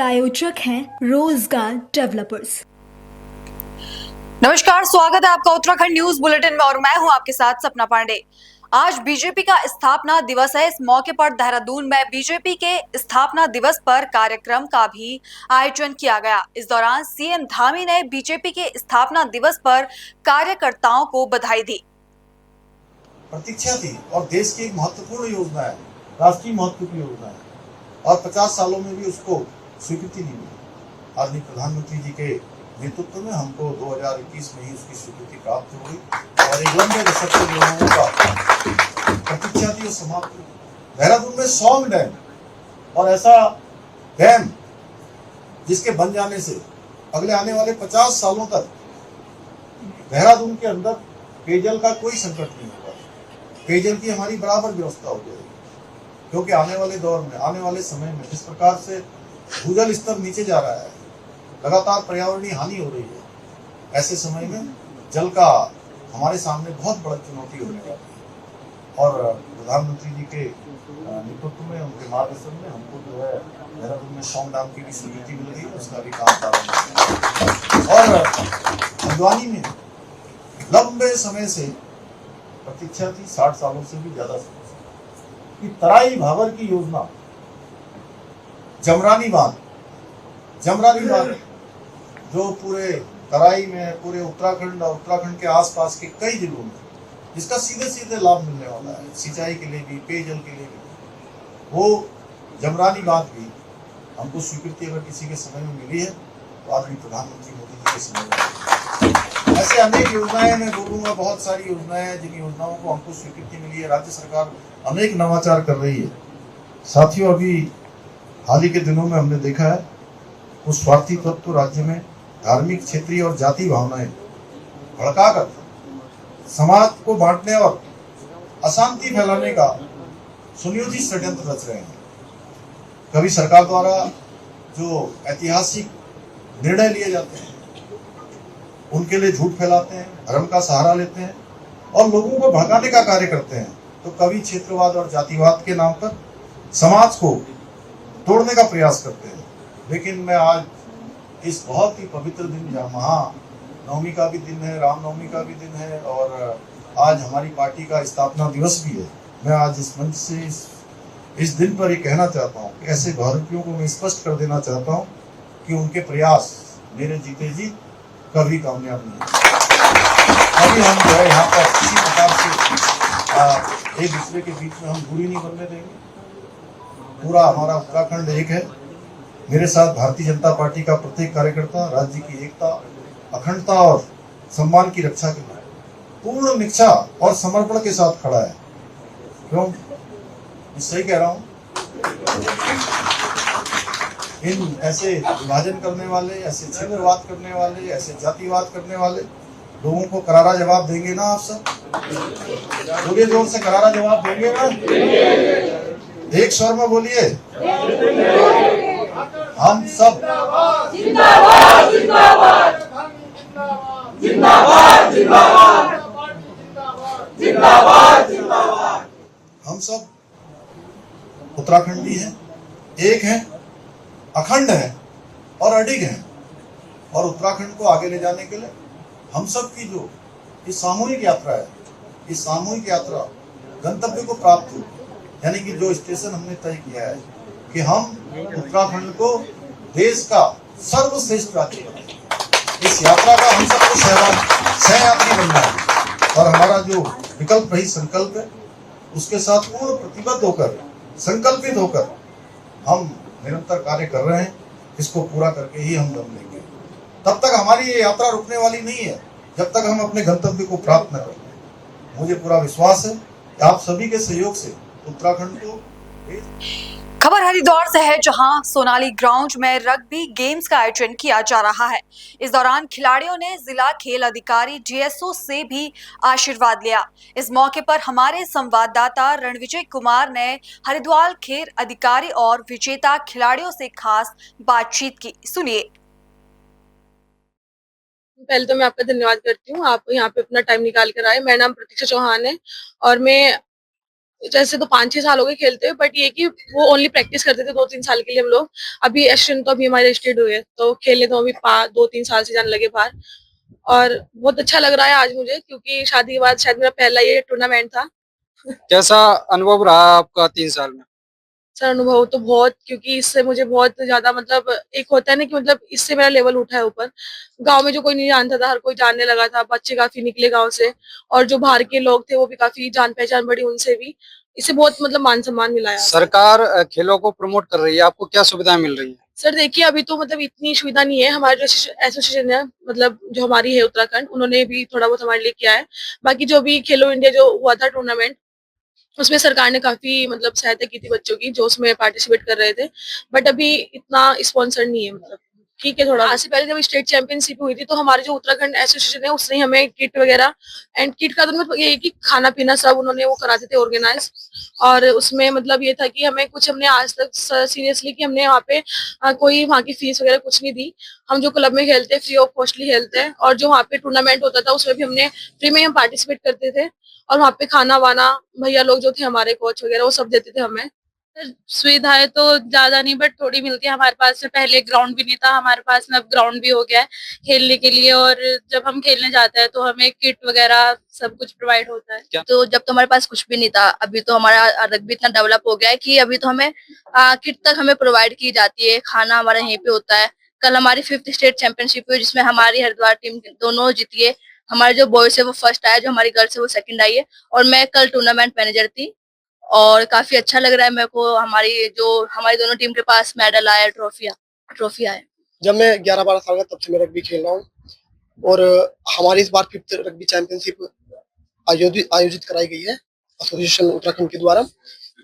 प्रायोजक हैं रोजगार डेवलपर्स। नमस्कार, स्वागत है आपका उत्तराखंड न्यूज बुलेटिन में और मैं हूं आपके साथ सपना पांडे। आज बीजेपी का स्थापना दिवस है। इस मौके पर देहरादून में बीजेपी के स्थापना दिवस पर कार्यक्रम का भी आयोजन किया गया। इस दौरान सीएम धामी ने बीजेपी के स्थापना दिवस पर कार्यकर्ताओं को बधाई दी। प्रतीक्षा थी और देश की एक महत्वपूर्ण योजना है, राष्ट्रीय महत्व की योजना है और 50 सालों में भी उसको स्वीकृति नहीं मिली। आदरणीय प्रधानमंत्री जी के नेतृत्व में हमको 2021 में ही उसकी स्वीकृति प्राप्त हो गई और एक लंबे दशक के लोगों का प्रतीक्षा थी और समाप्त हुई। देहरादून में सौंग डैम और ऐसा डैम जिसके बन जाने से अगले आने वाले 50 सालों तक देहरादून के अंदर पेयजल का कोई संकट नहीं होगा। पेयजल की हमारी बराबर व्यवस्था हो जाएगी, क्योंकि आने वाले दौर में, आने वाले समय में जिस प्रकार से भूजल स्तर नीचे जा रहा है, लगातार पर्यावरणीय हानि हो रही है, ऐसे समय में जल का हमारे सामने बहुत बड़ा चुनौती होने वाली है और प्रधानमंत्री जी के नेतृत्व में, उनके मार्गदर्शन में हमको जो है देहरादून में सौंग डैम की भी स्वीकृति मिल गई, उसका भी काम प्रारंभ और हल्द्वानी में लंबे समय से प्रतीक्षा थी, 60 सालों से भी ज्यादा समय से, कि तराई भाबर की योजना जमरानी बांध जो पूरे तराई में, पूरे उत्तराखंड और उत्तराखंड के आसपास के कई जिलों में जिसका सीधे सीधे लाभ मिलने वाला है, सिंचाई के लिए भी, पेयजल के लिए भी, वो जमरानी बांध भी हमको स्वीकृति अगर किसी के समय में मिली है तो आदरणीय प्रधानमंत्री मोदी जी के समय में। ऐसे अनेक योजनाएं मैं बोलूंगा, बहुत सारी योजनाएं हैं जिन योजनाओं को हमको स्वीकृति मिली है। राज्य सरकार अनेक नवाचार कर रही है। साथियों, अभी हाल ही के दिनों में हमने देखा है उस स्वार्थी तत्व राज्य में धार्मिक, क्षेत्रीय और जाति भावनाएं भड़काकर समाज को बांटने और अशांति फैलाने का सुनियोजित षड्यंत्र रच रहे हैं। कभी सरकार द्वारा जो ऐतिहासिक निर्णय लिए जाते हैं उनके लिए झूठ फैलाते हैं, धर्म का सहारा लेते हैं और लोगों को भड़काने का कार्य करते हैं, तो कभी क्षेत्रवाद और जातिवाद के नाम पर समाज को तोड़ने का प्रयास करते हैं। लेकिन मैं आज इस बहुत ही पवित्र दिन, जहाँ महानवमी का भी दिन है, रामनवमी का भी दिन है और आज हमारी पार्टी का स्थापना दिवस भी है, मैं आज इस मंच से इस दिन पर ये कहना चाहता हूँ कि ऐसे भारतीयों को मैं स्पष्ट कर देना चाहता हूँ कि उनके प्रयास मेरे जीते जी कभी कामयाब नहीं। अभी हम जो है यहाँ पर किसी प्रकार से एक दूसरे के बीच में हम दूरी नहीं बनने देंगे। पूरा हमारा उत्तराखंड एक है। मेरे साथ भारतीय जनता पार्टी का प्रत्येक कार्यकर्ता राज्य की एकता, अखंडता और सम्मान की रक्षा के लिए पूर्ण निष्ठा और समर्पण के साथ खड़ा है। क्यों सही कह रहा हूँ? इन ऐसे विभाजन करने वाले, ऐसे क्षेत्रवाद करने वाले, ऐसे जातिवाद करने वाले लोगों को करारा जवाब देंगे ना आप सब? बोलिए जोर से, करारा जवाब देंगे ना? एक स्वर में बोलिए, हम सब जिंदाबाद जिंदाबाद जिंदाबाद जिंदाबाद जिंदाबाद जिंदाबाद। हम सब उत्तराखंडी हैं, एक हैं, अखंड हैं और अडिग हैं और उत्तराखंड को आगे ले जाने के लिए हम सब की जो ये सामूहिक यात्रा है, इस सामूहिक यात्रा गंतव्य को प्राप्त हो, यानी कि जो स्टेशन हमने तय किया है कि हम उत्तराखंड को देश का सर्वश्रेष्ठ राज्य बनाएंगे। इस यात्रा का हम सबको सहयात्री बनना है और हमारा जो विकल्प रही संकल्प है उसके साथ पूर्ण प्रतिबद्ध होकर, संकल्पित होकर हम निरंतर कार्य कर रहे हैं। इसको पूरा करके ही हम दम लेंगे। तब तक हमारी ये यात्रा रुकने वाली नहीं है जब तक हम अपने गंतव्य को प्राप्त न करें। मुझे पूरा विश्वास है कि आप सभी के सहयोग से उत्तराखंड को। खबर हरिद्वार से है, जहां सोनाली ग्राउंड में रग्बी गेम्स का आयोजन किया जा रहा है। इस दौरान खिलाड़ियों ने जिला खेल अधिकारी डीएसओ से भी आशीर्वाद लिया। इस मौके पर हमारे संवाददाता रणविजय कुमार ने हरिद्वार खेल अधिकारी और विजेता खिलाड़ियों से खास बातचीत की। सुनिए। पहले तो मैं आपका धन्यवाद करती हूँ, आप यहाँ पे अपना टाइम निकाल कर आए। मेरा नाम प्रतीक्षा चौहान है और मैं जैसे तो 5-6 साल हो गए खेलते हुए, बट ये कि वो ओनली प्रैक्टिस करते थे 2-3 साल के लिए हम लोग। अभी एशियन तो अभी हमारे स्टेट हुए तो खेलने तो अभी 2-3 साल से जाने लगे बाहर। और बहुत अच्छा लग रहा है आज मुझे, क्योंकि शादी के बाद शायद मेरा पहला ये टूर्नामेंट था। कैसा अनुभव रहा आपका 3 साल में? सर अनुभव तो बहुत, क्योंकि इससे मुझे बहुत ज्यादा मतलब एक होता है ना कि मतलब इससे मेरा लेवल उठा है ऊपर। गांव में जो कोई नहीं जानता था, हर कोई जानने लगा था, बच्चे काफी निकले गांव से, और जो बाहर के लोग थे वो भी काफी जान पहचान बढ़ी उनसे भी। इससे बहुत मतलब मान सम्मान मिला है। सरकार खेलों को प्रमोट कर रही है, आपको क्या सुविधाएं मिल रही हैं? सर देखिए, अभी तो मतलब इतनी सुविधा नहीं है। हमारे जो एसोसिएशन है, मतलब जो हमारी है उत्तराखंड, उन्होंने भी थोड़ा बहुत हमारे लिए किया है। बाकी जो भी खेलो इंडिया जो हुआ था टूर्नामेंट, उसमें सरकार ने काफी मतलब सहायता की थी बच्चों की जो उसमें पार्टिसिपेट कर रहे थे। बट अभी इतना स्पॉन्सर नहीं है, मतलब ठीक है थोड़ा। आज से पहले जब स्टेट चैंपियनशिप हुई थी तो हमारे जो उत्तराखंड एसोसिएशन है उसने हमें किट वगैरह, एंड किट का तो मतलब ये है कि खाना पीना सब उन्होंने वो कराते थे ऑर्गेनाइज। और उसमें मतलब ये था कि हमें कुछ, हमने आज तक सीरियसली कि हमने वहाँ पे कोई वहाँ की फीस वगैरह कुछ नहीं दी। हम जो क्लब में खेलते हैं फ्री ऑफ कॉस्टली खेलते हैं, और जो वहाँ पे टूर्नामेंट होता था उसमें भी हमने फ्री में हम पार्टिसिपेट करते थे। और वहाँ पे खाना वाना भैया लोग जो थे हमारे कोच वगैरह वो सब देते थे हमें। सुविधाएं तो ज्यादा नहीं बट थोड़ी मिलती है हमारे पास। से पहले ग्राउंड भी नहीं था हमारे पास में, अब ग्राउंड भी हो गया है खेलने के लिए। और जब हम खेलने जाते हैं तो हमें किट वगैरह सब कुछ प्रोवाइड होता है। तो जब तो हमारे पास कुछ भी नहीं था, अभी तो हमारा रग्बी इतना डेवलप हो गया है कि अभी तो हमें किट तक हमें प्रोवाइड की जाती है, खाना हमारा यहीं पे होता है। कल हमारी 5th स्टेट चैंपियनशिप हुई जिसमें हमारी हरिद्वार टीम दोनों जीती है। हमारे जो बॉयज है वो फर्स्ट आया, जो हमारी गर्ल्स है वो सेकंड आई है। और मैं कल टूर्नामेंट मैनेजर थी और काफी अच्छा लग रहा है मेरे को। हमारी दोनों टीम के पास मेडल आया, ट्रॉफी आया। जब मैं 11-12 साल का तब से मैं रग्बी खेल रहा हूँ। और हमारी इस बार 5th रग्बी चैंपियनशिप आयोजित कराई गई है एसोसिएशन उत्तराखंड के द्वारा।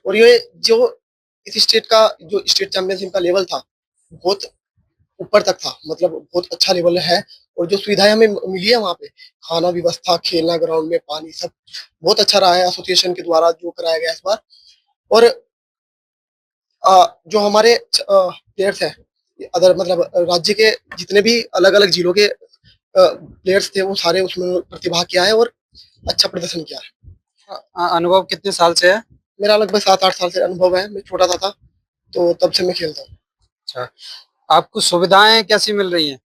और ये जो इस स्टेट का जो स्टेट चैंपियनशिप का लेवल था बहुत ऊपर तक था, मतलब बहुत अच्छा लेवल है। और जो सुविधाएं हमें मिली है वहाँ पे, खाना व्यवस्था, खेलना ग्राउंड में, पानी, सब बहुत अच्छा रहा है एसोसिएशन के द्वारा जो कराया गया इस बार। और जो हमारे प्लेयर्स हैं अदर मतलब राज्य के जितने भी अलग अलग जिलों के प्लेयर्स थे वो सारे उसमें प्रतिभाग किया है और अच्छा प्रदर्शन किया है। अनुभव कितने साल से है? मेरा लगभग 7-8 साल से अनुभव है। मैं छोटा था तो तब से मैं खेलता हूँ। अच्छा, आपको सुविधाएं कैसी मिल रही हैं?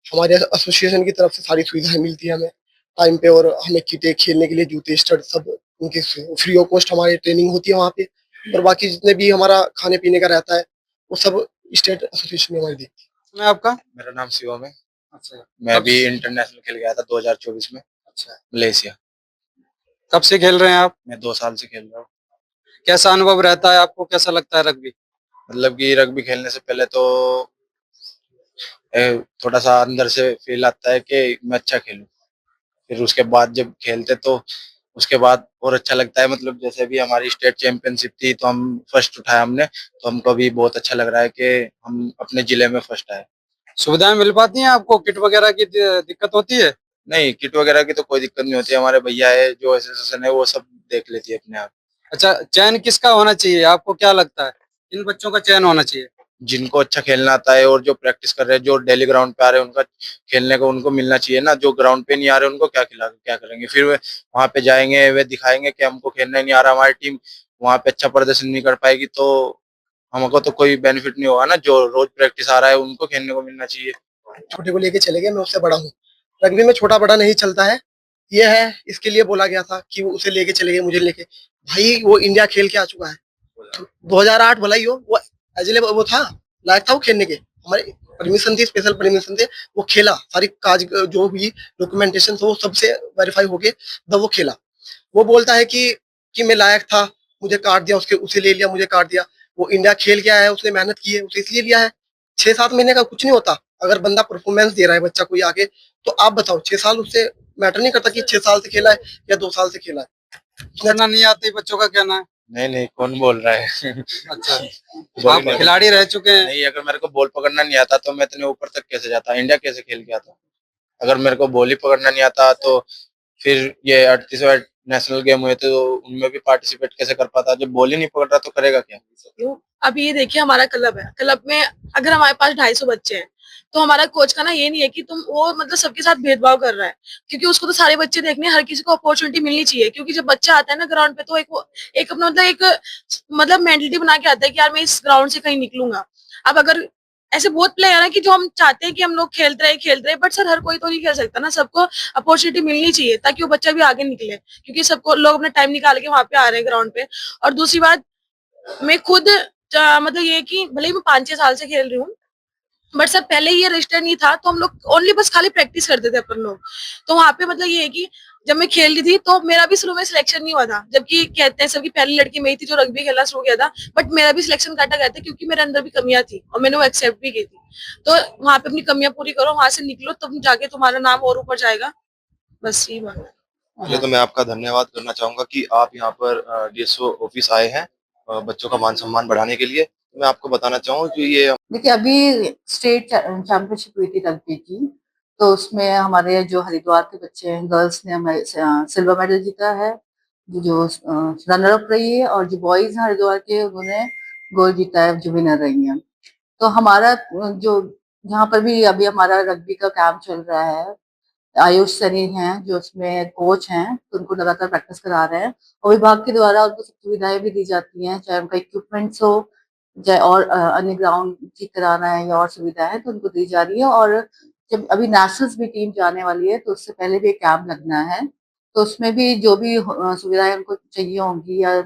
हमारे एसोसिएशन की तरफ से सारी सुविधाएं मिलती है हमें टाइम पे। और हमें किटे, खेलने के लिए जूते, स्टड सब उनके फ्री ऑफ कॉस्ट हमारी ट्रेनिंग होती है वहाँ पे। और बाकी जितने भी हमारा खाने पीने का रहता है वो सब स्टेट एसोसिएशन हमारी देखती है। मैं आपका मेरा नाम शिवम है। अच्छा, मैं अभी इंटरनेशनल खेल गया था 2024 में। अच्छा, मलेशिया। कब से खेल रहे हैं आप? मैं 2 साल से खेल रहा हूँ। कैसा अनुभव रहता है आपको, कैसा लगता है रग्बी? मतलब कि रग्बी खेलने से पहले तो थोड़ा सा अंदर से फील आता है कि मैं अच्छा खेलूं। फिर उसके बाद जब खेलते तो उसके बाद और अच्छा लगता है। मतलब जैसे भी हमारी स्टेट चैंपियनशिप थी तो हम फर्स्ट उठाया हमने, तो हमको भी बहुत अच्छा लग रहा है कि हम अपने जिले में फर्स्ट आए। सुविधाएं मिल पाती हैं आपको? किट वगैरह की दिक्कत होती है? नहीं, किट वगैरह की तो कोई दिक्कत नहीं होती। हमारे भैया है जो एसोसिएशन है वो सब देख लेती है अपने आप। अच्छा, चयन किसका होना चाहिए, आपको क्या लगता है इन बच्चों का चयन होना चाहिए? जिनको अच्छा खेलना आता है और जो प्रैक्टिस कर रहे हैं, जो डेली ग्राउंड पे आ रहे हैं, उनका खेलने को उनको मिलना चाहिए ना। जो ग्राउंड पे नहीं आ रहे उनको क्या करेंगे? फिर वे वहां पे जाएंगे, वे दिखाएंगे कि हमको खेलना ही नहीं आ रहा, हमारी टीम वहां पे अच्छा प्रदर्शन नहीं कर पाएगी, तो हमको तो कोई बेनिफिट नहीं होगा ना। जो रोज प्रैक्टिस आ रहा है उनको खेलने को मिलना चाहिए। छोटे को लेके चले गए, मैं उससे बड़ा हूँ। रग्बी में छोटा बड़ा नहीं चलता है, ये है इसके लिए बोला गया था कि वो उसे लेके चले गए, मुझे लेके। भाई वो इंडिया खेल के आ चुका है 2008 भलाई हो, वो एजिले वो था, लायक था वो खेलने के। हमारी परमिशन थी, स्पेशल परमिशन थे, वो खेला। सारी काज जो भी डॉक्यूमेंटेशन वो सबसे वेरीफाई हो गए तब वो खेला। वो बोलता है कि मैं लायक था, मुझे काट दिया, उसके उसे ले लिया, मुझे काट दिया। वो इंडिया खेल के आया है, उसने मेहनत की है, उसे इसलिए लिया है। 6-7 महीने का कुछ नहीं होता। अगर बंदा परफॉर्मेंस दे रहा है बच्चा कोई आगे, तो आप बताओ 6 साल उससे मैटर नहीं करता कि 6 साल से खेला है या 2 साल से खेला है। पकड़ना नहीं आती बच्चों का कहना है। नहीं, कौन बोल रहा है? अच्छा, आप खिलाड़ी रह चुके हैं। नहीं, अगर मेरे को बॉल पकड़ना नहीं आता तो मैं इतने ऊपर तक कैसे जाता, इंडिया कैसे खेल के आता? अगर मेरे को बॉल ही पकड़ना नहीं आता तो फिर ये 38वां नेशनल गेम हुए थे तो उनमें भी पार्टिसिपेट कैसे कर पाता? जब बॉल ही नहीं पकड़ रहा तो करेगा क्या? क्यों? अभी ये देखिए हमारा क्लब है, क्लब में अगर हमारे पास 250 बच्चे हैं तो हमारा कोच का ना ये नहीं है कि तुम वो मतलब सबके साथ भेदभाव कर रहा है, क्योंकि उसको तो सारे बच्चे देखने हैं, हर किसी को अपॉर्चुनिटी मिलनी चाहिए। क्योंकि जब बच्चा आता है ना ग्राउंड पे तो एक अपना मतलब मेंटलिटी बना के आता है कि यार मैं इस ग्राउंड से कहीं निकलूंगा। अब अगर ऐसे बहुत प्लेयर है ना कि जो हम चाहते हैं कि हम लोग खेलते रहे, बट सर हर कोई तो नहीं खेल सकता ना, सबको अपॉर्चुनिटी मिलनी चाहिए ताकि वो बच्चा भी आगे निकले, क्योंकि सबको लोग अपना टाइम निकाल के वहां पे आ रहे हैं ग्राउंड पे। और दूसरी बात, मैं खुद मतलब ये कि भले ही मैं 5-6 साल से खेल रही हूँ, बट सर पहले ये रजिस्टर नहीं था, तो हम लोग ओनली बस खाली प्रैक्टिस करते थे अपन लोग। तो वहां पे मतलब ये है कि जब मैं खेल रही थी तो मेरा भी शुरू में सिलेक्शन नहीं हुआ था, जबकि कहते हैं सबकी पहली लड़की मैं ही थी जो रग्बी खेलना शुरू किया था, बट मेरा भी सिलेक्शन काटा गया था क्योंकि मेरे अंदर भी कमियां थी और मैंने वो एक्सेप्ट भी की थी। तो वहां पे अपनी कमियां पूरी करो, वहां से निकलो, तब जाके तुम्हारा नाम और ऊपर जाएगा। बस यही बात है। पहले तो मैं आपका धन्यवाद करना चाहूंगा कि आप यहाँ पर डीएसओ ऑफिस आए हैं बच्चों का मान सम्मान बढ़ाने के लिए। मैं आपको बताना चाहूँ कि ये देखिए अभी स्टेट चैंपियनशिप हुई थी रग्बी की, तो उसमें हमारे जो हरिद्वार के बच्चे हैं, गर्ल्स ने हमारे सिल्वर मेडल जीता है, जो रनर अप रही है, और जो बॉयज हैं हरिद्वार के उन्होंने गोल्ड जीता है, जो विनर रही हैं। तो हमारा जो यहाँ पर भी अभी हमारा रग्बी का कैंप चल रहा है, आयुष सैनी हैं जो उसमें कोच हैं, तो उनको लगातार प्रैक्टिस करा रहे हैं और विभाग के द्वारा उनको सब सुविधाएं भी दी जाती हैं, चाहे उनका इक्विपमेंट्स हो, चाहे और अन्य ग्राउंड ठीक कराना है या और सुविधाएं तो उनको दी जा रही है। और जब अभी नेशनल्स भी टीम जाने वाली है तो उससे पहले भी एक कैंप लगना है, तो उसमें भी जो भी सुविधाएं उनको चाहिए होंगी या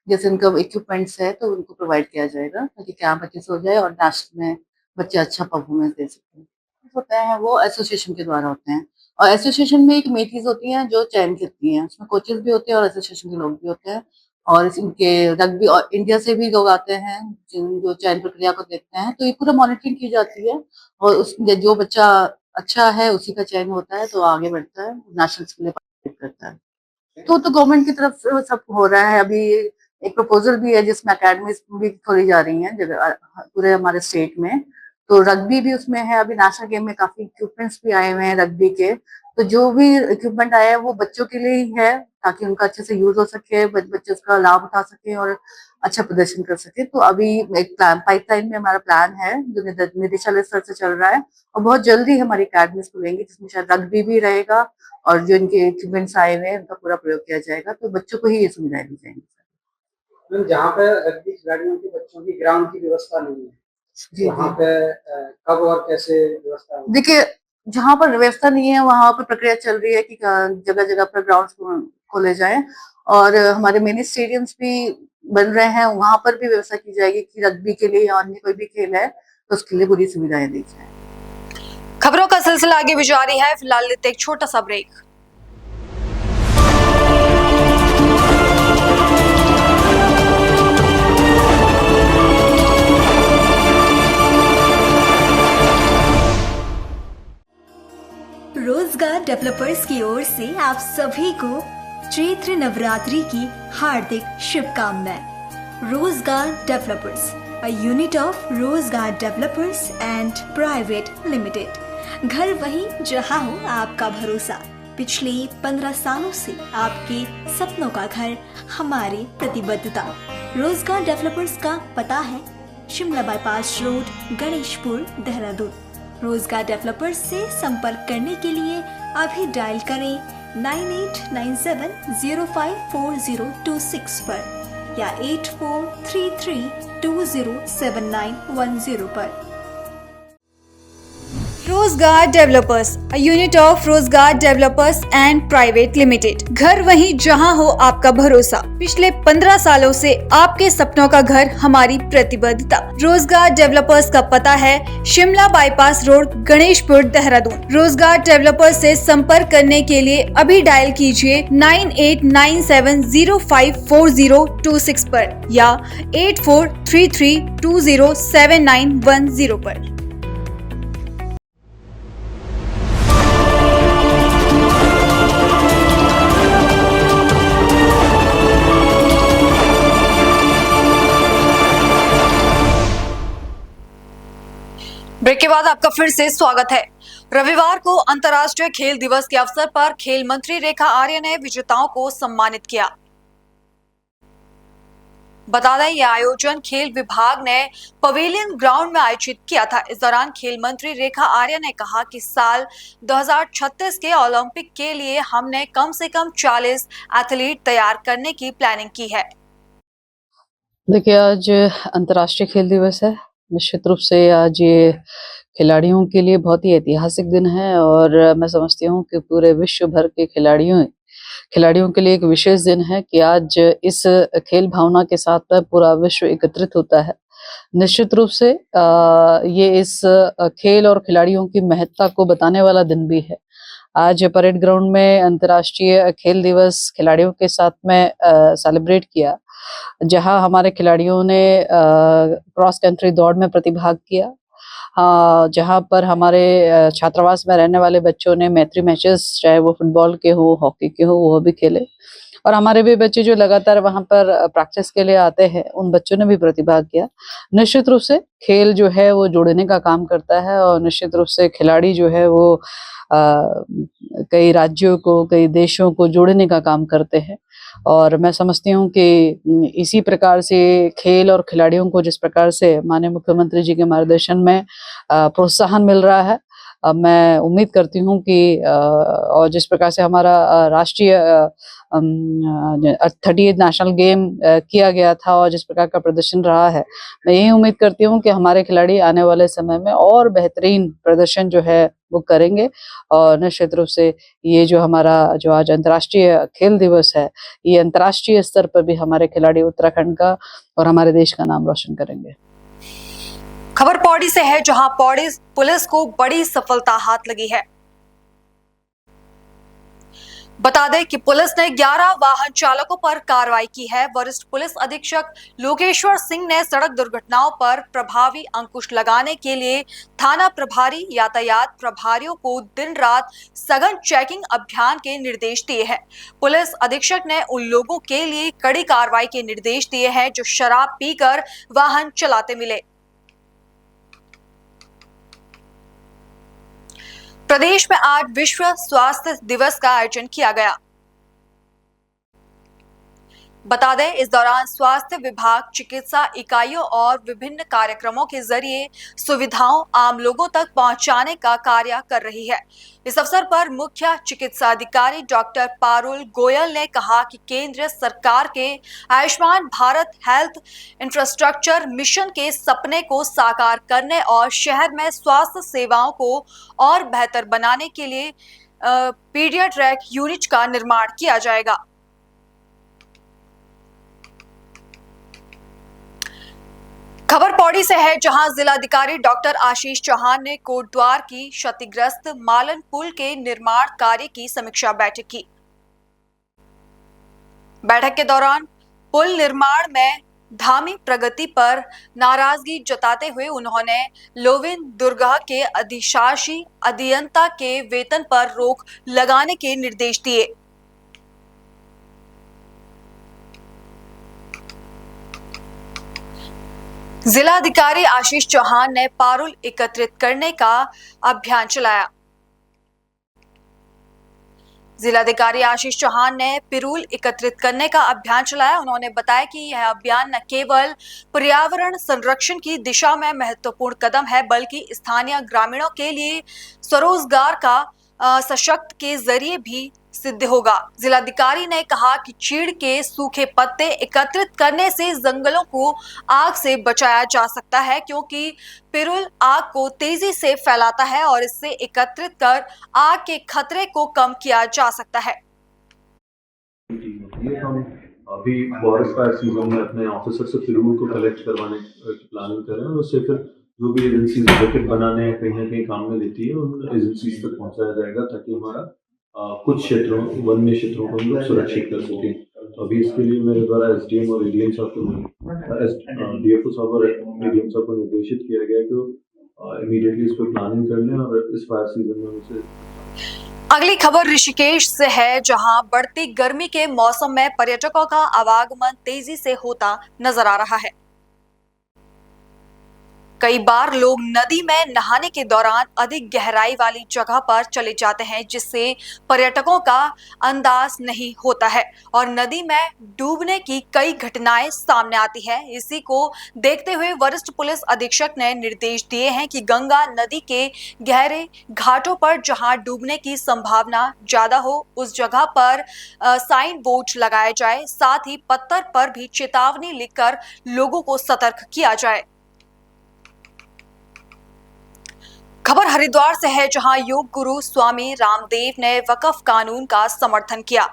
जैसे उनका इक्विपमेंट्स है तो उनको प्रोवाइड किया जाएगा ताकि कैंप अच्छे से हो जाए और नेशनल में बच्चे अच्छा परफॉर्मेंस दे सकें। होते हैं वो एसोसिएशन के द्वारा होते हैं, और एसोसिएशन में एक कमेटीज होती हैं जो चयन करती हैं, उसमें कोचेस भी होते हैं और एसोसिएशन के लोग भी होते हैं, और इनके रग्बी और इंडिया से भी लोग आते हैं जो चयन प्रक्रिया को देखते हैं, तो ये पूरा मॉनिटरिंग की जाती है और उस जो बच्चा अच्छा है उसी का चयन होता है तो आगे बढ़ता है, नेशनल्स के लिए पार्टिसिपेट करता है। तो गवर्नमेंट की तरफ से सब हो रहा है। अभी एक प्रपोजल भी है जिसमें अकेडमीज भी खोली जा रही हैं पूरे हमारे स्टेट में, तो रग्बी भी उसमें है। अभी नेशनल गेम में काफी इक्विपमेंट्स भी आए हुए हैं रग्बी के, तो जो भी इक्विपमेंट आया है वो बच्चों के लिए ही है ताकि उनका अच्छे से यूज हो सके, बच्चे उसका लाभ उठा सके और अच्छा प्रदर्शन कर सके। तो अभी एक पाइपलाइन में हमारा प्लान है जो निदेशालय स्तर से चल रहा है, और बहुत जल्दी हमारी अकेडमीज खुलेंगी जिसमें शायद रग्बी भी रहेगा और जो इनके इक्विपमेंट्स आए हुए हैं उनका पूरा प्रयोग किया जाएगा, तो बच्चों को ही ये सुविधाएं दी जाएंगी। जहाँ पे रग्बी खिलाड़ियों के बच्चों की ग्राउंड की व्यवस्था नहीं है, वहाँ पे कब और कैसे व्यवस्था? देखिए जहाँ पर व्यवस्था नहीं है वहाँ पर प्रक्रिया चल रही है कि जगह जगह पर ग्राउंड खोले जाएं, और हमारे मिनी स्टेडियम्स भी बन रहे हैं, वहां पर भी व्यवस्था की जाएगी कि रग्बी के लिए या अन्य कोई भी खेल है तो उसके लिए पूरी सुविधाएं दी जाए। खबरों का सिलसिला आगे भी जारी है, फिलहाल लेते एक छोटा सा ब्रेक। रोजगार डेवलपर्स की ओर से आप सभी को चैत्र नवरात्रि की हार्दिक शुभकामनाएं। रोजगार डेवलपर्स, अ यूनिट ऑफ रोजगार डेवलपर्स एंड प्राइवेट लिमिटेड। घर वही जहां हो आपका भरोसा। पिछले 15 सालों से आपके सपनों का घर हमारी प्रतिबद्धता। रोजगार डेवलपर्स का पता है शिमला बाईपास रोड, गणेशपुर, देहरादून। रोजगार डेवलपर्स से संपर्क करने के लिए अभी डायल करें 9897054026 पर या 8433207910 पर। रोजगार डेवलपर्स, अ यूनिट ऑफ रोजगार डेवलपर्स एंड प्राइवेट लिमिटेड। घर वहीं जहां हो आपका भरोसा। पिछले 15 सालों से आपके सपनों का घर हमारी प्रतिबद्धता। रोजगार डेवलपर्स का पता है शिमला बाईपास रोड, गणेशपुर, देहरादून। रोजगार डेवलपर्स से संपर्क करने के लिए अभी डायल कीजिए 9897054026 पर या 8433207910 पर। ब्रेक के बाद आपका फिर से स्वागत है। रविवार को अंतर्राष्ट्रीय खेल दिवस के अवसर पर खेल मंत्री रेखा आर्य ने विजेताओं को सम्मानित किया। बता दें, यह आयोजन खेल विभाग ने पवेलियन ग्राउंड में आयोजित किया था। इस दौरान खेल मंत्री रेखा आर्य ने कहा कि साल 2036 के ओलंपिक के लिए हमने कम से कम 40 एथलीट तैयार करने की प्लानिंग की है। देखिए, आज अंतर्राष्ट्रीय खेल दिवस है। निश्चित रूप से आज ये खिलाड़ियों के लिए बहुत ही ऐतिहासिक दिन है और मैं समझती हूँ कि पूरे विश्व भर के खिलाड़ियों के लिए एक विशेष दिन है कि आज इस खेल भावना के साथ में पूरा विश्व एकत्रित होता है। निश्चित रूप से ये इस खेल और खिलाड़ियों की महत्ता को बताने वाला दिन भी है। आज परेड ग्राउंड में अंतर्राष्ट्रीय खेल दिवस खिलाड़ियों के साथ में सेलिब्रेट किया, जहां हमारे खिलाड़ियों ने क्रॉस कंट्री दौड़ में प्रतिभाग किया, जहां पर हमारे छात्रावास में रहने वाले बच्चों ने मैत्री मैचेस, चाहे वो फुटबॉल के हो, हॉकी के हो, वो भी खेले। और हमारे भी बच्चे जो लगातार वहां पर प्रैक्टिस के लिए आते हैं, उन बच्चों ने भी प्रतिभाग किया। निश्चित रूप से खेल जो है वो जोड़ने का काम करता है और निश्चित रूप से खिलाड़ी जो है वो कई राज्यों को, कई देशों को जोड़ने का काम करते हैं। और मैं समझती हूँ कि इसी प्रकार से खेल और खिलाड़ियों को जिस प्रकार से माननीय मुख्यमंत्री जी के मार्गदर्शन में प्रोत्साहन मिल रहा है, मैं उम्मीद करती हूँ कि और जिस प्रकार से हमारा राष्ट्रीय 38th नेशनल गेम किया गया था और जिस प्रकार का प्रदर्शन रहा है, मैं यही उम्मीद करती हूँ कि हमारे खिलाड़ी आने वाले समय में और बेहतरीन प्रदर्शन जो है वो करेंगे। और निश्चित रूप से ये जो हमारा जो आज अंतर्राष्ट्रीय खेल दिवस है, ये अंतर्राष्ट्रीय स्तर पर भी हमारे खिलाड़ी उत्तराखंड का और हमारे देश का नाम रोशन करेंगे। खबर पौड़ी से है, जहां पौड़ी पुलिस को बड़ी सफलता हाथ लगी है। बता दें कि पुलिस ने 11 वाहन चालकों पर कार्रवाई की है। वरिष्ठ पुलिस अधीक्षक लोकेश्वर सिंह ने सड़क दुर्घटनाओं पर प्रभावी अंकुश लगाने के लिए थाना प्रभारी, यातायात प्रभारियों को दिन रात सघन चेकिंग अभियान के निर्देश दिए हैं। पुलिस अधीक्षक ने उन लोगों के लिए कड़ी कार्रवाई के निर्देश दिए हैं जो शराब पीकर वाहन चलाते मिले। प्रदेश में आज विश्व स्वास्थ्य दिवस का आयोजन किया गया। बता दें, इस दौरान स्वास्थ्य विभाग चिकित्सा इकाइयों और विभिन्न कार्यक्रमों के जरिए सुविधाओं आम लोगों तक पहुंचाने का कार्य कर रही है। इस अवसर पर मुख्य चिकित्सा अधिकारी डॉक्टर पारुल गोयल ने कहा कि केंद्र सरकार के Ayushman Bharat health infrastructure mission के सपने को साकार करने और शहर में स्वास्थ्य सेवाओं को और बेहतर बनाने के लिए पीडियाट्रिक यूनिट का निर्माण किया जाएगा। खबर पौड़ी से है, जहां जिलाधिकारी डॉक्टर आशीष चौहान ने कोटद्वार की क्षतिग्रस्त मालन पुल के निर्माण कार्य की समीक्षा बैठक की। बैठक के दौरान पुल निर्माण में धामी प्रगति पर नाराजगी जताते हुए उन्होंने लोविन दुर्गा के अधिशासी अभियंता के वेतन पर रोक लगाने के निर्देश दिए। जिलाधिकारी आशीष चौहान ने पारुल एकत्रित करने का अभियान चलाया। जिलाधिकारी आशीष चौहान ने पिरूल एकत्रित करने का अभियान चलाया। उन्होंने बताया कि यह अभियान न केवल पर्यावरण संरक्षण की दिशा में महत्वपूर्ण कदम है, बल्कि स्थानीय ग्रामीणों के लिए स्वरोजगार का सशक्त के जरिए भी सिद्ध होगा। जिलाधिकारी ने कहा कि चीड़ के सूखे पत्ते एकत्रित करने से जंगलों को आग से बचाया जा सकता है, क्योंकि पिरूल आग को तेजी से फैलाता है और इससे एकत्रित कर आग के खतरे को कम किया जा सकता है। हम अभी फॉरेस्ट फायर सीजन में अपने ऑफिसर से पिरूल को कलेक्ट करवाने की प्लानिंग कर रहे हैं और उससे फिर जो भी एजेंसीज बकेट बनाने कहीं ना कहीं काम में लेती है उन एजेंसीज तक पहुंचाया जाएगा, ताकि हमारा कुछ क्षेत्रों, वन्य क्षेत्रों को हम लोग सुरक्षित कर सकें। तो अभी इसके लिए मेरे द्वारा एसडीएम और एडीएम साहब को, डीएफओ साहब और एडीएम साहब को निर्देशित किया गया कि इमीडिएटली इस पर प्लानिंग कर लें और इस फायर सीजन में उसे। अगली खबर ऋषिकेश से है, जहां बढ़ती गर्मी के मौसम में पर्यटकों का आवागमन तेजी से होता नजर आ रहा है। कई बार लोग नदी में नहाने के दौरान अधिक गहराई वाली जगह पर चले जाते हैं, जिससे पर्यटकों का अंदाज नहीं होता है और नदी में डूबने की कई घटनाएं सामने आती है। इसी को देखते हुए वरिष्ठ पुलिस अधीक्षक ने निर्देश दिए हैं कि गंगा नदी के गहरे घाटों पर जहां डूबने की संभावना ज्यादा हो, उस जगह पर साइन बोर्ड लगाया जाए, साथ ही पत्थर पर भी चेतावनी लिखकर लोगों को सतर्क किया जाए। खबर हरिद्वार से है, जहां योग गुरु स्वामी रामदेव ने वक्फ कानून का समर्थन किया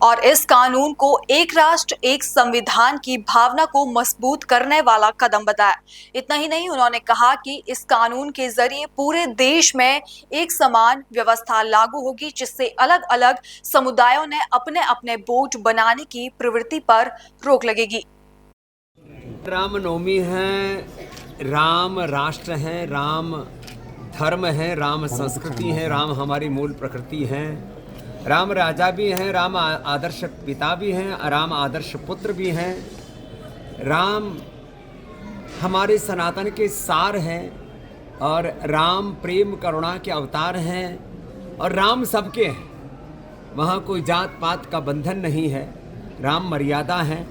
और इस कानून को एक राष्ट्र एक संविधान की भावना को मजबूत करने वाला कदम बताया। इतना ही नहीं, उन्होंने कहा कि इस कानून के जरिए पूरे देश में एक समान व्यवस्था लागू होगी, जिससे अलग अलग समुदायों ने अपने अपने बोर्ड बनाने की प्रवृत्ति पर रोक लगेगी। रामनवमी है, राम राष्ट्र है, राम धर्म है, राम संस्कृति है, राम हमारी मूल प्रकृति है, राम राजा भी हैं, राम आदर्श पिता भी हैं, राम आदर्श पुत्र भी हैं, राम हमारे सनातन के सार हैं और राम प्रेम करुणा के अवतार हैं और राम सबके हैं। वहाँ कोई जात पात का बंधन नहीं है। राम मर्यादा है,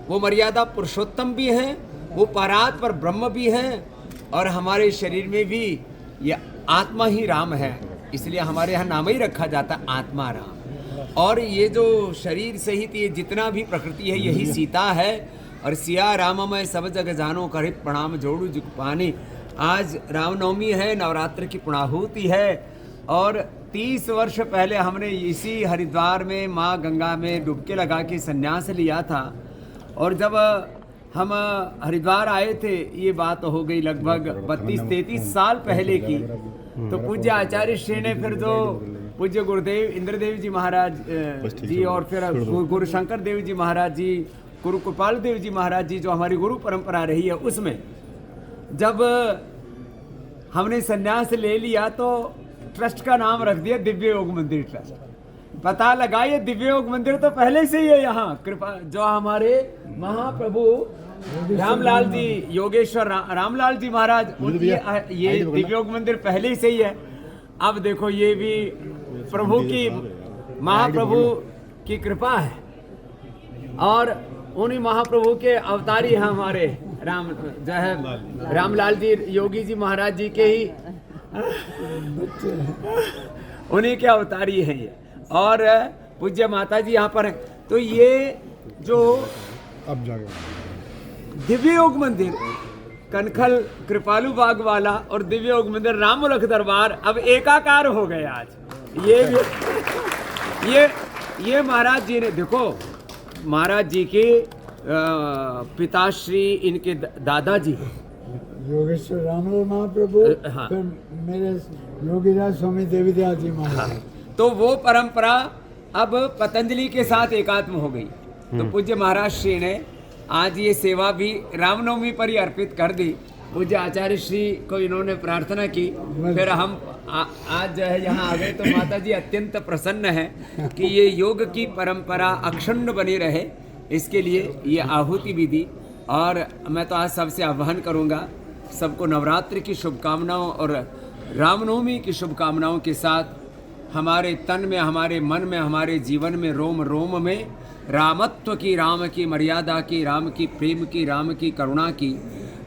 वो मर्यादा पुरुषोत्तम भी हैं, वो परात पर ब्रह्म भी हैं और हमारे शरीर में भी ये आत्मा ही राम है, इसलिए हमारे यहाँ नाम ही रखा जाता है आत्मा राम। और ये जो शरीर सहित ये जितना भी प्रकृति है यही सीता है और सिया राम मैं सब जग जानो करे प्रणाम जोड़ू जुग पानी। आज रामनवमी है, नवरात्र की पुणाहुति है और 30 वर्ष पहले हमने इसी हरिद्वार में माँ गंगा में डुबके लगा के संन्यास लिया था और जब हम हरिद्वार आए थे, ये बात हो गई लगभग 32-33 साल पहले की, तो पूज्य आचार्य श्री ने फिर जो पूज्य गुरुदेव इंद्रदेव जी महाराज जी और फिर गुरु शंकर देव जी महाराज जी, गुरु कृपाल देव जी महाराज जी, जो हमारी गुरु परंपरा रही है, उसमें जब हमने संन्यास ले लिया तो ट्रस्ट का नाम रख दिया दिव्य योग मंदिर ट्रस्ट। पता लगा ये दिव्य योग मंदिर तो पहले से ही है यहाँ, कृपा जो हमारे महाप्रभु रामलाल जी, योगेश्वर रामलाल जी महाराज, ये दिव्य योग मंदिर पहले से ही है। अब देखो ये भी प्रभु की, महाप्रभु की कृपा है और उन्हीं महाप्रभु के अवतारी हैं हमारे राम, जो है रामलाल जी योगी जी महाराज जी के ही उन्हीं के अवतारी हैं ये, और पूज्य माता जी यहाँ पर हैं। तो ये जो अब दिव्य योग मंदिर कनखल कृपालू बाग वाला और दिव्य योग मंदिर राममुलक दरबार अब एकाकार हो गए। आज ये महाराज जी ने, देखो महाराज जी के पिताश्री, इनके दादाजी योगेश्वर रामलाल महाप्रभु, हाँ, फिर मेरे योगीराज स्वामी देवीदयाल जी महाराज, हाँ, तो वो परंपरा अब पतंजलि के साथ एकात्म हो गई। तो पूज्य महाराज श्री ने आज ये सेवा भी रामनवमी पर ही अर्पित कर दी। पूज्य आचार्य श्री को इन्होंने प्रार्थना की, फिर हम आज जो है यहाँ आ गए। तो माता जी अत्यंत प्रसन्न है कि ये योग की परंपरा अक्षुण्ण बनी रहे, इसके लिए ये आहुति भी दी। और मैं तो आज सबसे आह्वान करूँगा, सबको नवरात्रि की शुभकामनाओं और रामनवमी की शुभकामनाओं के साथ हमारे तन में, हमारे मन में, हमारे जीवन में, रोम रोम में रामत्व की, राम की मर्यादा की, राम की प्रेम की, राम की करुणा की,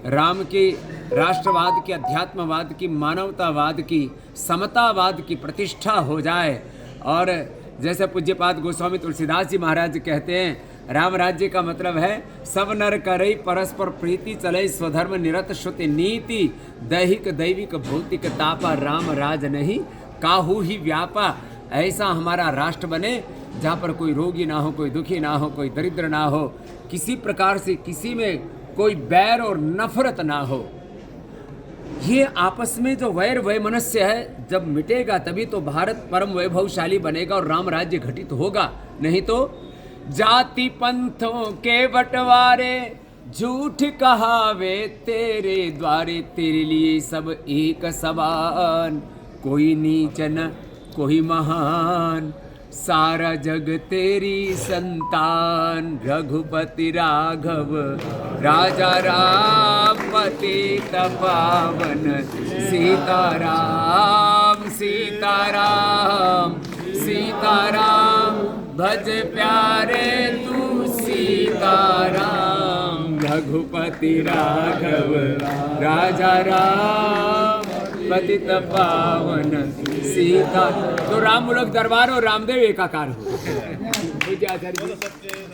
राम के राष्ट्रवाद की, अध्यात्मवाद की, मानवतावाद की, समतावाद की प्रतिष्ठा हो जाए। और जैसे पूज्यपाद गोस्वामी तुलसीदास जी महाराज कहते हैं, राम राज्य का मतलब है सब नर करई परस्पर प्रीति, चले स्वधर्म निरत श्रुति नीति, दैहिक दैविक भौतिक तापा, राम राज नहीं काहू ही व्यापा। ऐसा हमारा राष्ट्र बने जहाँ पर कोई रोगी ना हो, कोई दुखी ना हो, कोई दरिद्र ना हो, किसी प्रकार से किसी में कोई बैर और नफरत ना हो। ये आपस में जो वैर वैमनस्य है जब मिटेगा तभी तो भारत परम वैभवशाली बनेगा और राम राज्य घटित होगा। नहीं तो जाति पंथों के बंटवारे, झूठ कहावे तेरे द्वारे, तेरे लिए सब एक समान, कोई नीच न कोई महान, सारा जग तेरी संतान, रघुपति राघव राजा राम पतित पावन, सीताराम सीताराम सीताराम, भज प्यारे तू सीताराम, रघुपति राघव राजा राम पतित पावन सीता। तो राम मूलक दरबार और रामदेव एकाकार हो।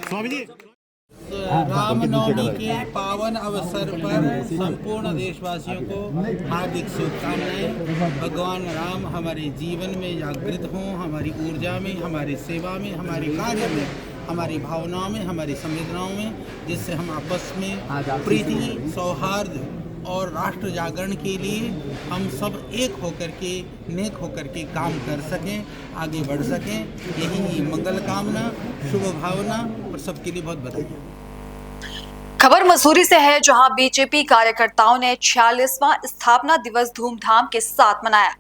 स्वामी जी, रामनवमी के पावन अवसर पर संपूर्ण देशवासियों को हार्दिक शुभकामनाएं। भगवान राम हमारे जीवन में जागृत हों, हमारी ऊर्जा में, हमारी सेवा में, हमारे कार्य में, हमारी भावनाओं में, हमारी संवेदनाओं में, जिससे हम आपस में प्रीति, सौहार्द और राष्ट्र जागरण के लिए हम सब एक होकर के, नेक होकर के काम कर सकें, आगे बढ़ सकें। यही मंगल कामना, शुभ भावना और सबके लिए बहुत बधाई। खबर मसूरी से है, जहां बीजेपी कार्यकर्ताओं ने 46वां स्थापना दिवस धूमधाम के साथ मनाया।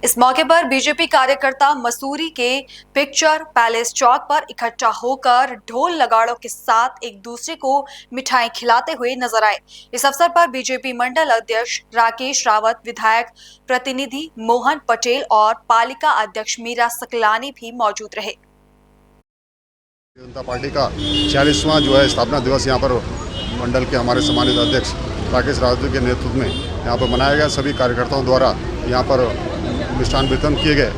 इस मौके पर बीजेपी कार्यकर्ता मसूरी के पिक्चर पैलेस चौक पर इकट्ठा होकर ढोल नगाड़ों के साथ एक दूसरे को मिठाई खिलाते हुए नजर आए। इस अवसर पर बीजेपी मंडल अध्यक्ष राकेश रावत, विधायक प्रतिनिधि मोहन पटेल और पालिका अध्यक्ष मीरा सकलानी भी मौजूद रहे। जनता पार्टी का 46वां जो है स्थापना दिवस यहाँ पर मंडल के हमारे सम्मानित अध्यक्ष राकेश रावत के नेतृत्व में यहाँ पर मनाया गया। सभी कार्यकर्ताओं द्वारा यहाँ पर मिष्ठान वितरण किए गए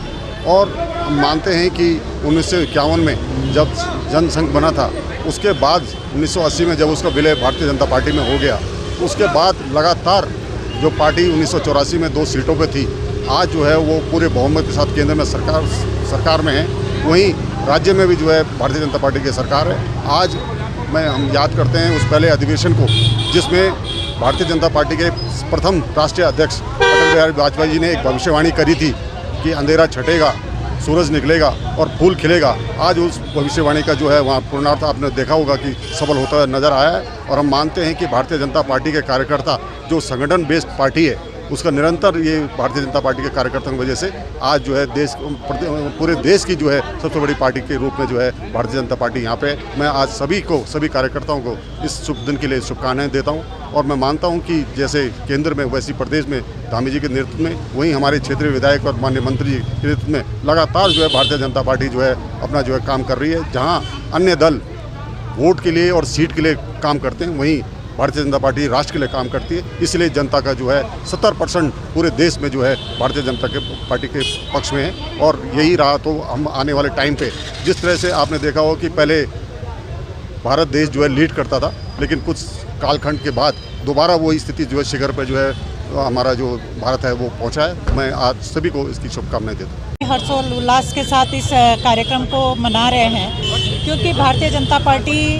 और हम मानते हैं कि 1951 में जब जनसंघ बना था, उसके बाद 1980 में जब उसका विलय भारतीय जनता पार्टी में हो गया, उसके बाद लगातार जो पार्टी 1984 में 2 सीटों पे थी, आज जो है वो पूरे बहुमत के साथ केंद्र में सरकार में है। वहीं राज्य में भी जो है भारतीय जनता पार्टी की सरकार है। आज हम याद करते हैं उस पहले अधिवेशन को, जिसमें भारतीय जनता पार्टी के प्रथम राष्ट्रीय अध्यक्ष अटल बिहारी वाजपेयी जी ने एक भविष्यवाणी करी थी कि अंधेरा छटेगा, सूरज निकलेगा और फूल खिलेगा। आज उस भविष्यवाणी का जो है वहाँ पूर्णार्थ आपने देखा होगा कि सफल होता हुआ नजर आया है। और हम मानते हैं कि भारतीय जनता पार्टी के कार्यकर्ता जो संगठन बेस्ड पार्टी है, उसका निरंतर ये भारतीय जनता पार्टी के कार्यकर्ताओं की वजह से आज जो है पूरे देश की जो है सबसे बड़ी पार्टी के रूप में जो है भारतीय जनता पार्टी यहाँ पे। मैं आज सभी कार्यकर्ताओं को इस शुभ दिन के लिए शुभकामनाएं देता हूँ और मैं मानता हूँ कि जैसे केंद्र में वैसी प्रदेश में धामी जी के नेतृत्व में, वहीं हमारे क्षेत्रीय विधायक और माननीय मंत्री जी के नेतृत्व में लगातार जो है भारतीय जनता पार्टी जो है अपना जो है काम कर रही है। जहाँ अन्य दल वोट के लिए और सीट के लिए काम करते हैं, वहीं भारतीय जनता पार्टी राष्ट्र के लिए काम करती है। इसलिए जनता का जो है 70% पूरे देश में जो है भारतीय जनता पार्टी के पक्ष में है और यही रहा। तो हम आने वाले टाइम पे जिस तरह से आपने देखा हो कि पहले भारत देश जो है लीड करता था, लेकिन कुछ कालखंड के बाद दोबारा वो स्थिति जो है शिखर पर जो है हमारा जो भारत है वो पहुँचा है। मैं आज सभी को इसकी शुभकामनाएं देता हूँ। हर्षोल्लास के साथ इस कार्यक्रम को मना रहे हैं, क्योंकि भारतीय जनता पार्टी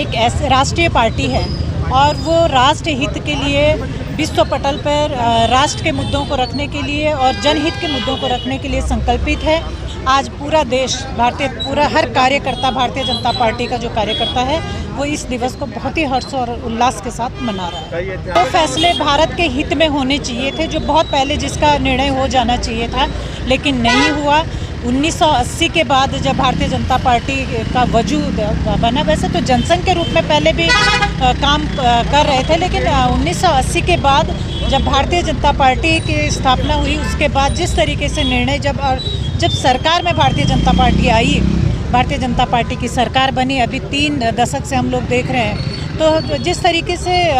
एक राष्ट्रीय पार्टी है और वो राष्ट्र हित के लिए विश्व पटल पर राष्ट्र के मुद्दों को रखने के लिए और जनहित के मुद्दों को रखने के लिए संकल्पित है। आज पूरा देश पूरा हर कार्यकर्ता भारतीय जनता पार्टी का जो कार्यकर्ता है वो इस दिवस को बहुत ही हर्ष और उल्लास के साथ मना रहा है। तो फैसले भारत के हित में होने चाहिए थे, जो बहुत पहले जिसका निर्णय हो जाना चाहिए था, लेकिन नहीं हुआ। 1980 के बाद जब भारतीय जनता पार्टी का वजूद बना, वैसे तो जनसंघ के रूप में पहले भी काम कर रहे थे, लेकिन 1980 के बाद जब भारतीय जनता पार्टी की स्थापना हुई, उसके बाद जिस तरीके से निर्णय जब सरकार में भारतीय जनता पार्टी आई, भारतीय जनता पार्टी की सरकार बनी, अभी 3 दशक से हम लोग देख रहे हैं, तो जिस तरीके से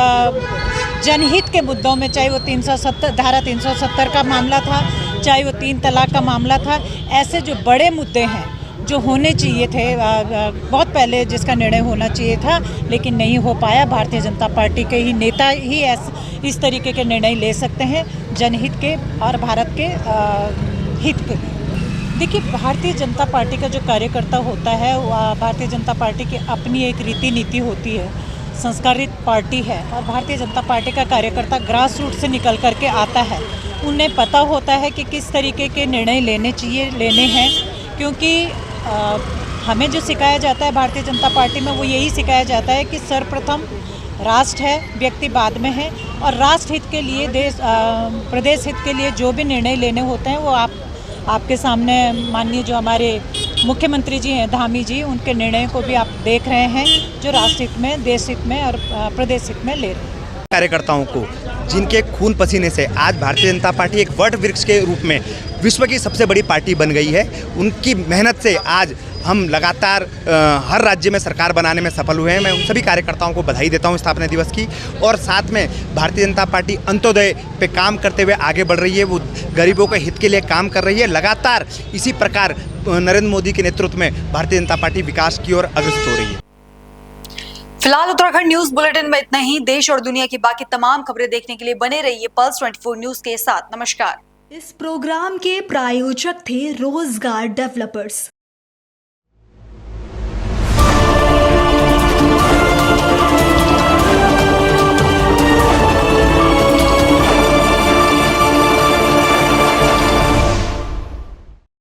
जनहित के मुद्दों में, चाहे वो धारा 370 का मामला था, चाहे वो 3 तलाक का मामला था, ऐसे जो बड़े मुद्दे हैं जो होने चाहिए थे बहुत पहले, जिसका निर्णय होना चाहिए था लेकिन नहीं हो पाया। भारतीय जनता पार्टी के ही नेता ही इस तरीके के निर्णय ले सकते हैं जनहित के और भारत के हित के। देखिए, भारतीय जनता पार्टी का जो कार्यकर्ता होता है, भारतीय जनता पार्टी की अपनी एक रीति नीति होती है, संस्कारित पार्टी है और भारतीय जनता पार्टी का कार्यकर्ता ग्रास रूट से निकल कर के आता है। उन्हें पता होता है कि किस तरीके के निर्णय लेने हैं, क्योंकि हमें जो सिखाया जाता है भारतीय जनता पार्टी में, वो यही सिखाया जाता है कि सर्वप्रथम राष्ट्र है, व्यक्ति बाद में है, और राष्ट्र हित के लिए प्रदेश हित के लिए जो भी निर्णय लेने होते हैं वो आप आपके सामने माननीय जो हमारे मुख्यमंत्री जी हैं धामी जी, उनके निर्णय को भी आप देख रहे हैं जो राष्ट्र हित में, देश हित में और प्रदेश हित में ले रहे हैं। कार्यकर्ताओं को जिनके खून पसीने से आज भारतीय जनता पार्टी एक वट वृक्ष के रूप में विश्व की सबसे बड़ी पार्टी बन गई है, उनकी मेहनत से आज हम लगातार हर राज्य में सरकार बनाने में सफल हुए हैं। मैं उन सभी कार्यकर्ताओं को बधाई देता हूं स्थापना दिवस की, और साथ में भारतीय जनता पार्टी अंत्योदय पे काम करते हुए आगे बढ़ रही है, वो गरीबों के हित के लिए काम कर रही है। लगातार इसी प्रकार नरेंद्र मोदी के नेतृत्व में भारतीय जनता पार्टी विकास की ओर अग्रसर हो रही है। फिलहाल उत्तराखंड न्यूज बुलेटिन में इतना ही। देश और दुनिया की बाकी तमाम खबरें देखने के लिए बने रहिए पल्स 24 न्यूज के साथ। नमस्कार। इस प्रोग्राम के प्रायोजक थे रोजगार डेवलपर्स।